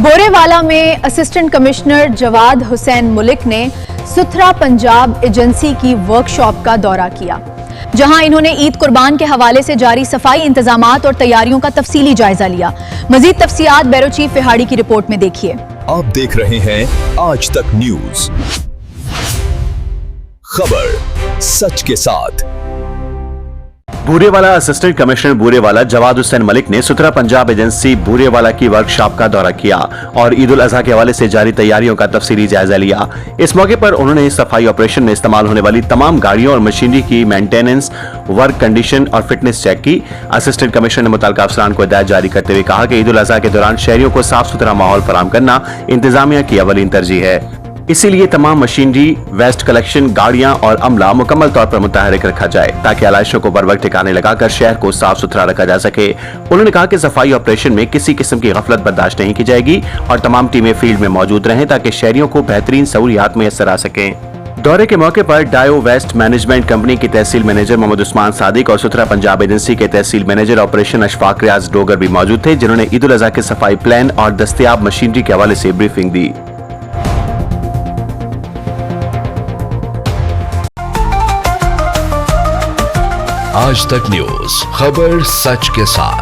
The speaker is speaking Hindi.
बोरेवाला में असिस्टेंट कमिश्नर जवाद हुसैन मुलिक ने सुथरा पंजाब एजेंसी की वर्कशॉप का दौरा किया, जहां इन्होंने ईद कुर्बान के हवाले से जारी सफाई इंतजामात और तैयारियों का तफसीली जायजा लिया। मजीद तफसीलात ब्यूरो चीफ फिहाड़ी की रिपोर्ट में देखिए। आप देख रहे हैं आज तक न्यूज, खबर सच के साथ। बूरेवाला असिस्टेंट कमिश्नर बूरेवाला जवाद हुसैन मलिक ने सुथरा पंजाब एजेंसी बूरेवाला की वर्कशॉप का दौरा किया और ईद उल अजहा के हवाले से जारी तैयारियों का तफसीली जायजा लिया। इस मौके पर उन्होंने सफाई ऑपरेशन में इस्तेमाल होने वाली तमाम गाड़ियों और मशीनरी की मेंटेनेंस, वर्क कंडीशन और फिटनेस चेक की। असिस्टेंट कमिश्नर ने मुतल्लिका अफसरान को हिदायत जारी करते हुए कहा कि ईद उल अजहा के दौरान शहरियों को साफ सुथरा माहौल फराहम करना इंतजामिया की अवलीन तरजीह है। इसीलिए तमाम मशीनरी, वेस्ट कलेक्शन, गाड़ियां और अमला मुकम्मल तौर पर मुतहरिक रखा जाए ताकि आलाइशों को बर वक्त ठिकाने लगाकर शहर को साफ सुथरा रखा जा सके। उन्होंने कहा कि सफाई ऑपरेशन में किसी किस्म की गफलत बर्दाश्त नहीं की जाएगी और तमाम टीमें फील्ड में मौजूद रहें ताकि शहरियों को बेहतरीन सहूलियात मैसर आ सकें। दौरे के मौके पर डायो वेस्ट मैनेजमेंट कंपनी की तहसील मैनेजर मोहम्मद उस्मान सादिक और सुथरा पंजाब एजेंसी के तहसील मैनेजर ऑपरेशन अशफाक रियाज डोगर भी मौजूद थे, जिन्होंने ईद उल अजहा के सफाई प्लान और दस्तयाब मशीनरी के हवाले से ब्रीफिंग दी। आज तक न्यूज, खबर सच के साथ।